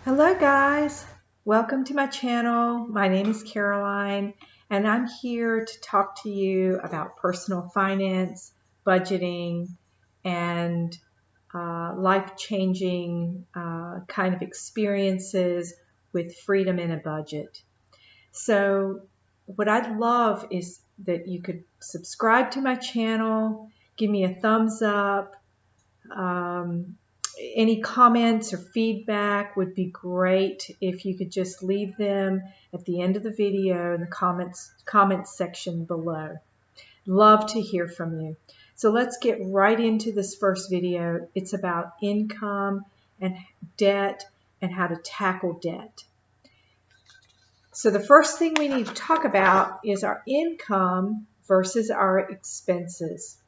Hello guys, welcome to my channel. My name is Caroline and I'm here to talk to you about personal finance, budgeting, and life-changing kind of experiences with freedom in a budget. So what I'd love is that you could subscribe to my channel, give me a thumbs up. Any comments or feedback would be great if you could just leave them at the end of the video in the comments section below. Love to hear from you. So let's get right into this first video. It's about income and debt and how to tackle debt. So the first thing we need to talk about is our income versus our expenses.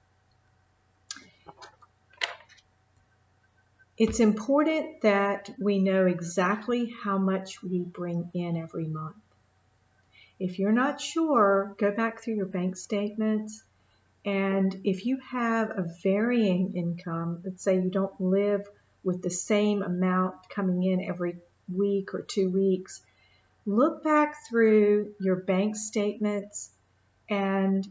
It's important that we know exactly how much we bring in every month. If you're not sure, go back through your bank statements, and if you have a varying income, let's say you don't live with the same amount coming in every week or 2 weeks, look back through your bank statements and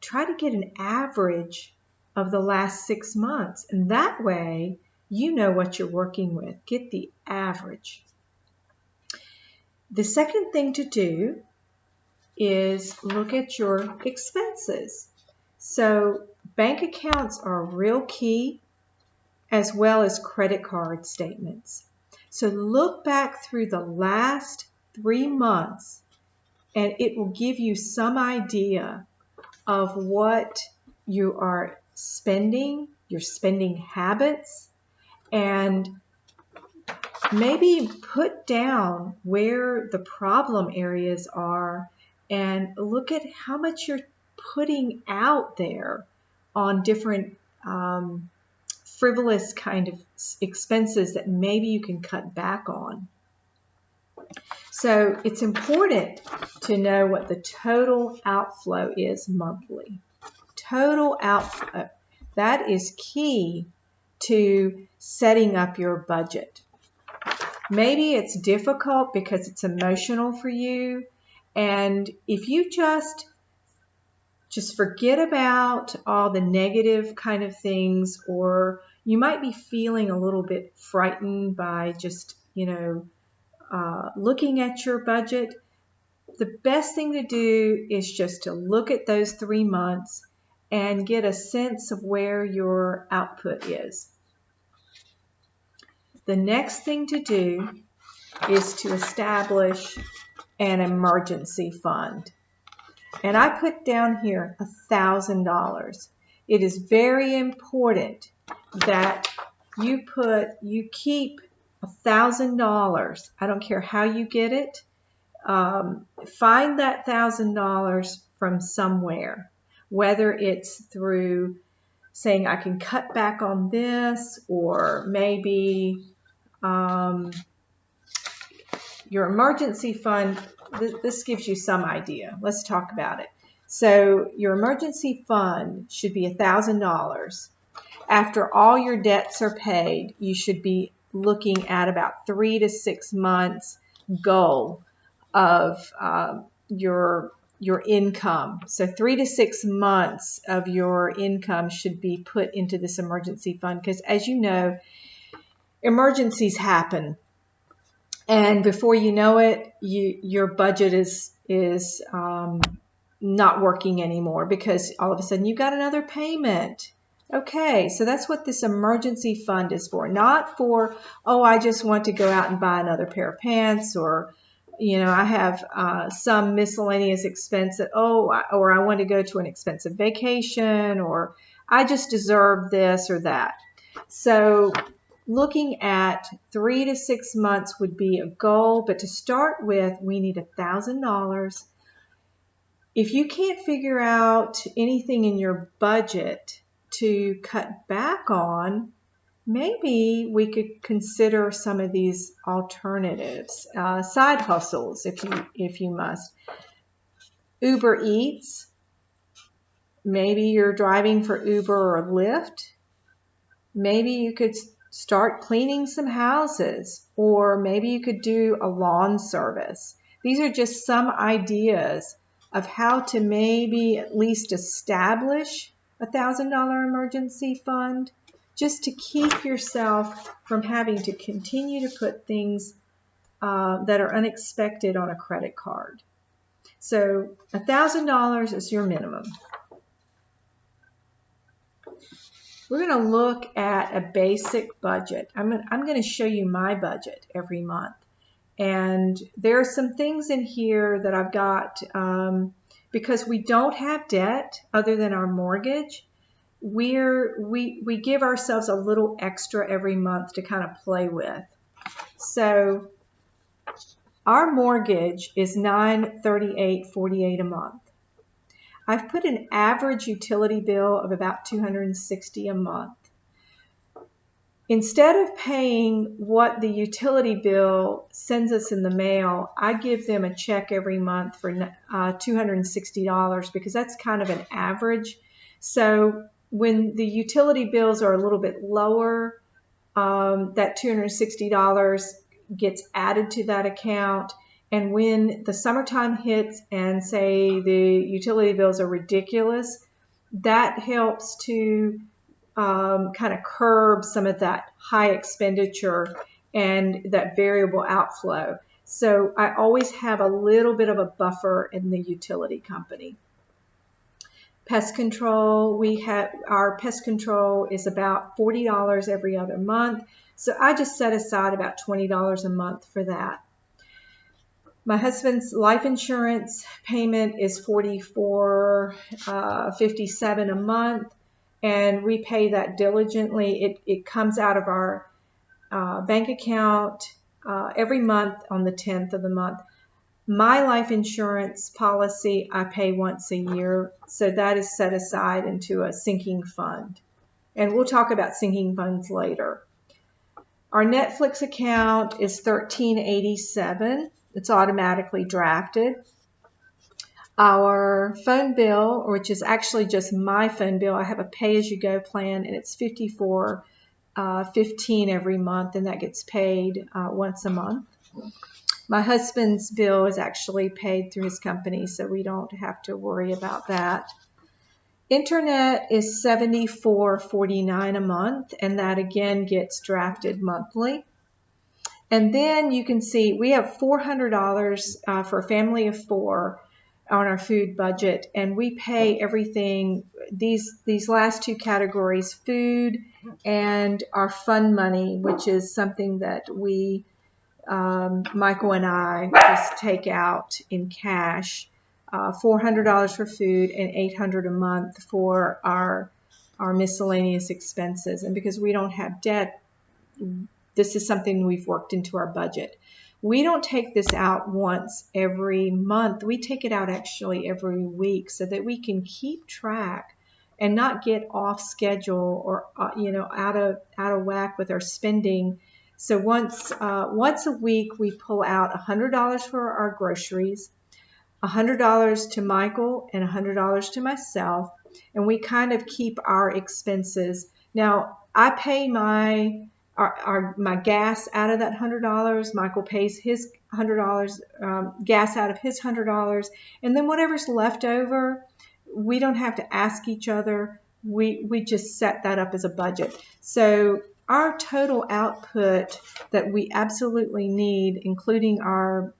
try to get an average of the last 6 months, and that way you know what you're working with. Get the average. The second thing to do is look at your expenses. So bank accounts are real key, as well as credit card statements. So look back through the last 3 months and it will give you some idea of what you are spending, your spending habits, and maybe put down where the problem areas are and look at how much you're putting out there on different frivolous kind of expenses that maybe you can cut back on. So it's important to know what the total outflow is monthly. Total outflow. That is key to setting up your budget. Maybe it's difficult because it's emotional for you, and if you just forget about all the negative kind of things, or you might be feeling a little bit frightened by just looking at your budget, the best thing to do is just to look at those 3 months and get a sense of where your output is. The next thing to do is to establish an emergency fund. And I put down here $1,000. It is very important that you keep $1,000. I don't care how you get it. Find that $1,000 from somewhere, whether it's through saying I can cut back on this, or maybe your emergency fund. This gives you some idea. Let's talk about it. So your emergency fund should be $1,000. After all your debts are paid, you should be looking at about 3 to 6 months goal of your income. So 3 to 6 months of your income should be put into this emergency fund, because as you know, emergencies happen, and before you know it, your budget is not working anymore because all of a sudden you got another payment. Okay, so that's what this emergency fund is for. Not for, oh, I just want to go out and buy another pair of pants, or I have some miscellaneous expense that, or I want to go to an expensive vacation, or I just deserve this or that. So looking at 3 to 6 months would be a goal, but to start with, we need $1,000. If you can't figure out anything in your budget to cut back on, maybe we could consider some of these alternatives, side hustles, if you must. Uber Eats. Maybe you're driving for Uber or Lyft. Maybe you could start cleaning some houses, or maybe you could do a lawn service. These are just some ideas of how to maybe at least establish a $1,000 emergency fund, just to keep yourself from having to continue to put things that are unexpected on a credit card. So $1,000 is your minimum. We're going to look at a basic budget. I'm going to show you my budget every month. And there are some things in here that I've got because we don't have debt other than our mortgage. We give ourselves a little extra every month to kind of play with. So our mortgage is $938.48 a month. I've put an average utility bill of about $260 a month. Instead of paying what the utility bill sends us in the mail, I give them a check every month for $260 because that's kind of an average. So when the utility bills are a little bit lower, that $260 gets added to that account. And when the summertime hits and say the utility bills are ridiculous, that helps to kind of curb some of that high expenditure and that variable outflow. So I always have a little bit of a buffer in the utility company. Pest control, our pest control is about $40 every other month. So I just set aside about $20 a month for that. My husband's life insurance payment is $44.57 a month, and we pay that diligently. It comes out of our bank account every month on the 10th of the month. My life insurance policy I pay once a year, so that is set aside into a sinking fund. And we'll talk about sinking funds later. Our Netflix account is $13.87. It's automatically drafted. Our phone bill, which is actually just my phone bill, I have a pay-as-you-go plan, and it's $54.15 every month, and that gets paid once a month. My husband's bill is actually paid through his company, so we don't have to worry about that. Internet is $74.49 a month, and that again gets drafted monthly. And then you can see we have $400 for a family of 4 on our food budget, and we pay everything, these last two categories, food and our fund money, which is something that we, Michael and I, just take out in cash. $400 for food and $800 a month for our miscellaneous expenses. And because we don't have debt, this is something we've worked into our budget. We don't take this out once every month. We take it out actually every week so that we can keep track and not get off schedule or out of whack with our spending. So once a week we pull out $100 for our groceries, $100 to Michael and $100 to myself, and we kind of keep our expenses. Now I pay my gas out of that $100. Michael pays his $100, gas out of his $100, and then whatever's left over, we don't have to ask each other. We just set that up as a budget. So our total output that we absolutely need, including our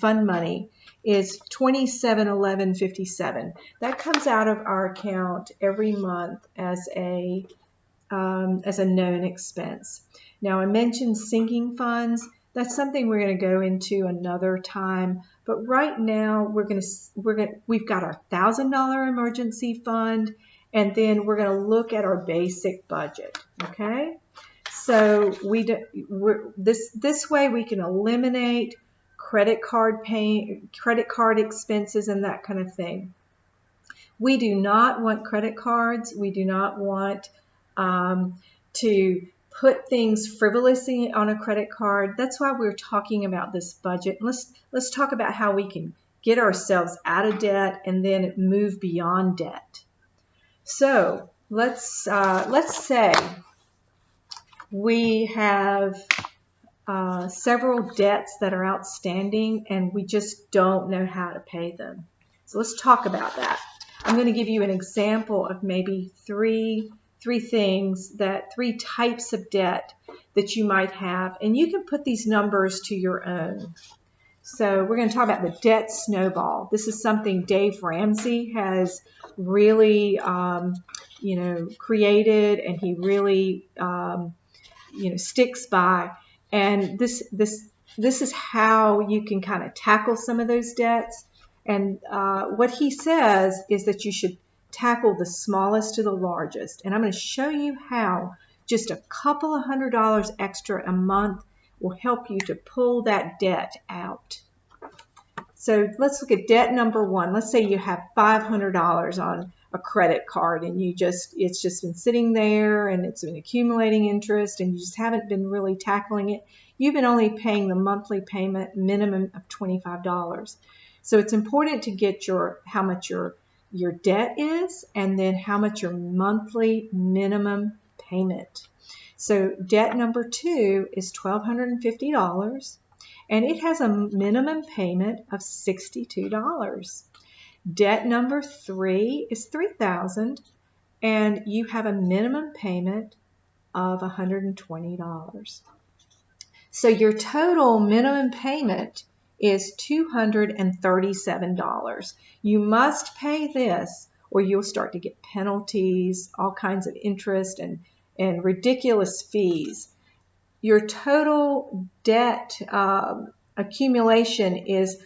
fund money, is $27.11.57. That comes out of our account every month as a known expense. Now I mentioned sinking funds. That's something we're going to go into another time. But right now we've got our $1,000 emergency fund, and then we're going to look at our basic budget. Okay, so this way we can eliminate credit card expenses and that kind of thing. We do not want credit cards. We do not want to put things frivolously on a credit card. That's why we're talking about this budget. Let's talk about how we can get ourselves out of debt and then move beyond debt. So let's say we have several debts that are outstanding and we just don't know how to pay them. So let's talk about that. I'm going to give you an example of maybe three types of debt that you might have, and you can put these numbers to your own. So we're going to talk about the debt snowball. This is something Dave Ramsey has really, created, and he really, sticks by. And this is how you can kind of tackle some of those debts. And what he says is that you should tackle the smallest to the largest. And I'm going to show you how just a couple of $100 extra a month will help you to pull that debt out. So let's look at debt number one. Let's say you have $500 on a credit card and it's just been sitting there and it's been accumulating interest and you just haven't been really tackling it. You've been only paying the monthly payment minimum of $25. So it's important to get how much your debt is and then how much your monthly minimum payment. So debt number two is $1,250 and it has a minimum payment of $62. Debt number three is $3,000 and you have a minimum payment of $120. So your total minimum payment is $237. You must pay this or you'll start to get penalties, all kinds of interest and ridiculous fees. Your total debt accumulation is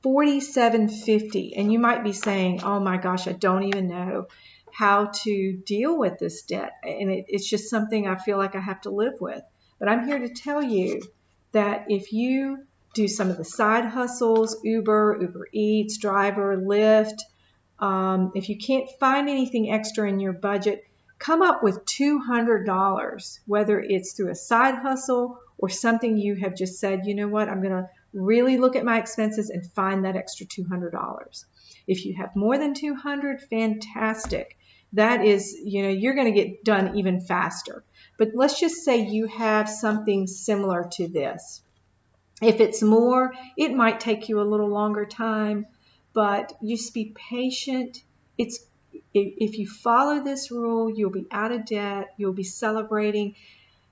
$47.50, and you might be saying, oh my gosh, I don't even know how to deal with this debt, and it's just something I feel like I have to live with. But I'm here to tell you that if you do some of the side hustles, Uber Eats, Driver, Lyft, if you can't find anything extra in your budget, come up with $200, whether it's through a side hustle or something you have just said, you know what, I'm going to really look at my expenses and find that extra $200. If you have more than $200, fantastic. That is, you're going to get done even faster. But let's just say you have something similar to this. If it's more, it might take you a little longer time, but just be patient. If you follow this rule, you'll be out of debt, you'll be celebrating,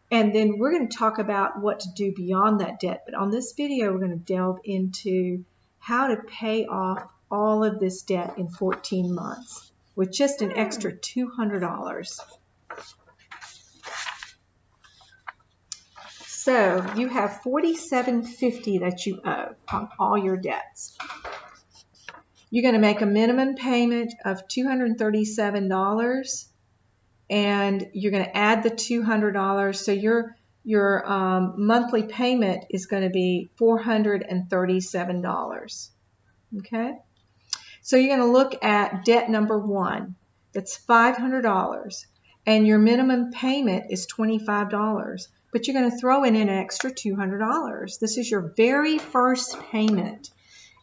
and then we're going to talk about what to do beyond that debt. But on this video, we're going to delve into how to pay off all of this debt in 14 months with just an extra $200. So you have $47.50 that you owe on all your debts. You're going to make a minimum payment of $237, and you're going to add the $200. So your monthly payment is going to be $437. Okay? So you're going to look at debt number one. That's $500, and your minimum payment is $25. But you're going to throw in an extra $200. This is your very first payment.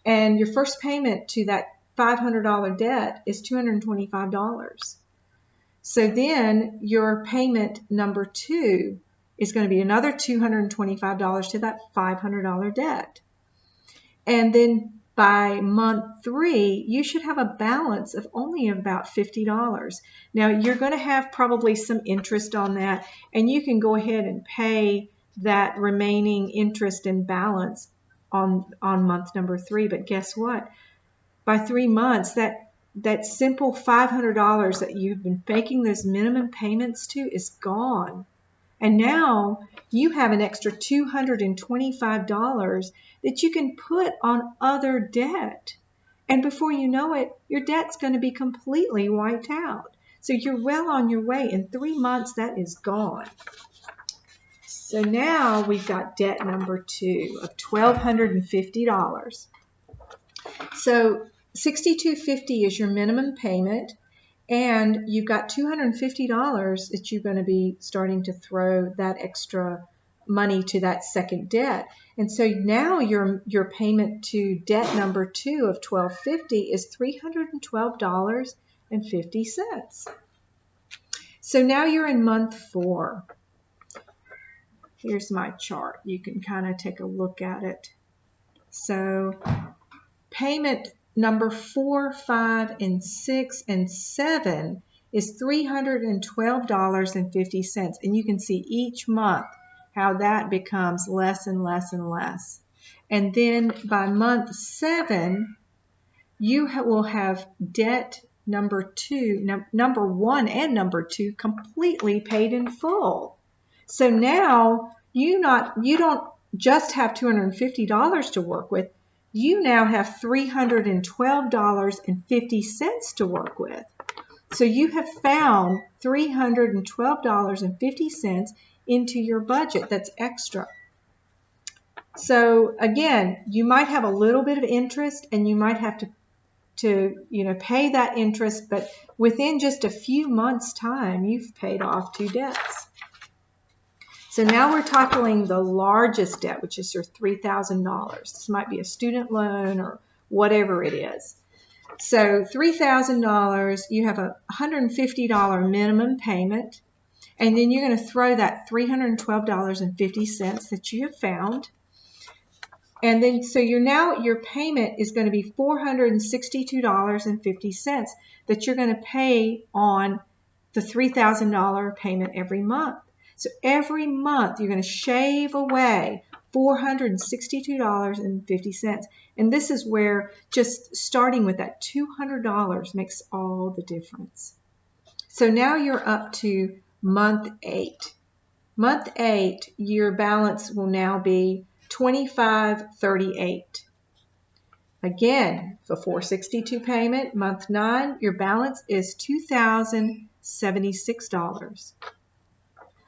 And your first payment to that $500 debt is $225. So then your payment number two is going to be another $225 to that $500 debt. And then by month three, you should have a balance of only about $50. Now, you're going to have probably some interest on that, and you can go ahead and pay that remaining interest and balance on month number three. But guess what? By 3 months, that simple $500 that you've been making those minimum payments to is gone. And now you have an extra $225 that you can put on other debt. And before you know it, your debt's going to be completely wiped out. So you're well on your way. In 3 months, that is gone. So now we've got debt number two of $1,250. So $62.50 is your minimum payment, and you've got $250 that you're going to be starting to throw that extra money to that second debt. And so now your payment to debt number two of $1,250 is $312.50. So now you're in month four. Here's my chart. You can kind of take a look at it. So payment number 4, 5, and 6, and 7 is $312.50. And you can see each month how that becomes less and less and less. And then by month 7, you will have debt number 1 and number 2 completely paid in full. So now you don't just have $250 to work with. You now have $312.50 to work with. So you have found $312.50 into your budget that's extra. So again, you might have a little bit of interest, and you might have to pay that interest, but within just a few months' time, you've paid off 2 debts. So now we're tackling the largest debt, which is your $3,000. This might be a student loan or whatever it is. So $3,000, you have a $150 minimum payment, and then you're going to throw that $312.50 that you have found. And then, so your payment is going to be $462.50 that you're going to pay on the $3,000 payment every month. So every month you're going to shave away $462.50. And this is where just starting with that $200 makes all the difference. So now you're up to month 8. Month 8, your balance will now be $25.38. Again, the $462 payment. Month 9, your balance is $2,076.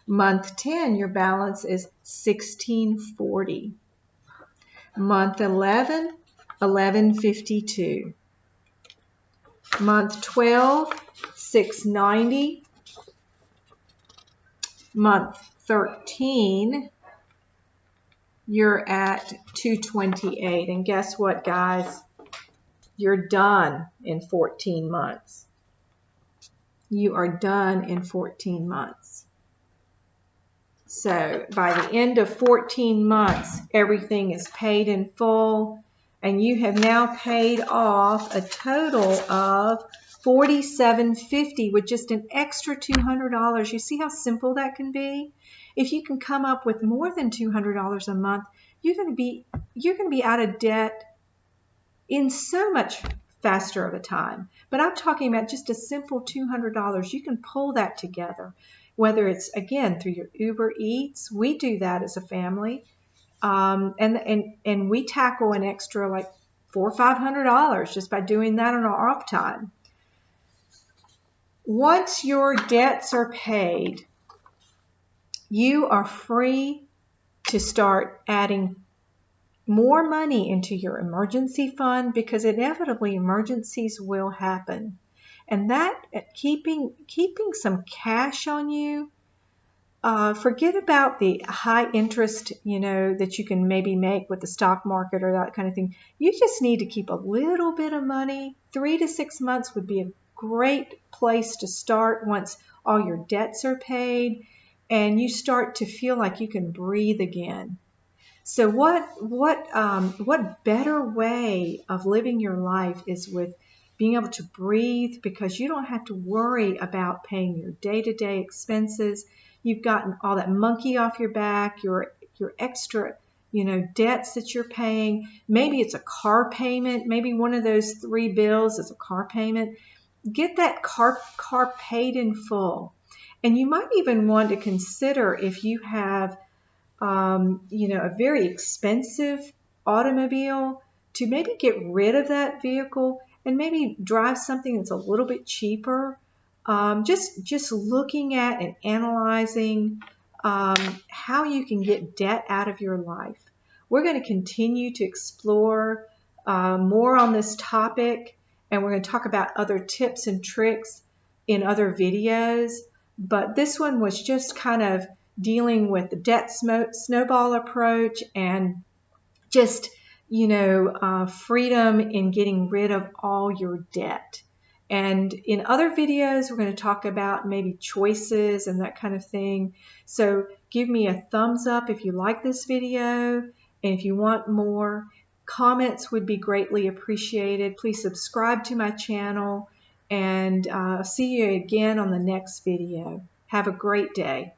Month 10, your balance is $1,640. Month 11, $1,152. Month 12, $690. Month 13, you're at $228. And guess what, guys? You're done in 14 months. You are done in 14 months. So by the end of 14 months, everything is paid in full, and you have now paid off a total of $47.50 with just an extra $200. You see how simple that can be? If you can come up with more than $200 a month, you're going to be out of debt in so much faster of a time. But I'm talking about just a simple $200. You can pull that together, whether it's, again, through your Uber Eats. We do that as a family, and we tackle an extra like $400 or $500 just by doing that on our off time. Once your debts are paid, you are free to start adding more money into your emergency fund, because inevitably emergencies will happen. And that keeping some cash on you, forget about the high interest, that you can maybe make with the stock market or that kind of thing. You just need to keep a little bit of money. 3 to 6 months would be a great place to start once all your debts are paid and you start to feel like you can breathe again. So what better way of living your life is with being able to breathe, because you don't have to worry about paying your day-to-day expenses. You've gotten all that monkey off your back, your extra, debts that you're paying. Maybe it's a car payment. Maybe one of those 3 bills is a car payment. Get that car paid in full. And you might even want to consider, if you have a very expensive automobile, to maybe get rid of that vehicle and maybe drive something that's a little bit cheaper. Just looking at and analyzing how you can get debt out of your life. We're going to continue to explore more on this topic, and we're going to talk about other tips and tricks in other videos. But this one was just kind of dealing with the debt snowball approach and just, freedom in getting rid of all your debt. And in other videos, we're going to talk about maybe choices and that kind of thing. So give me a thumbs up if you like this video. And if you want more, comments would be greatly appreciated. Please subscribe to my channel, and see you again on the next video. Have a great day.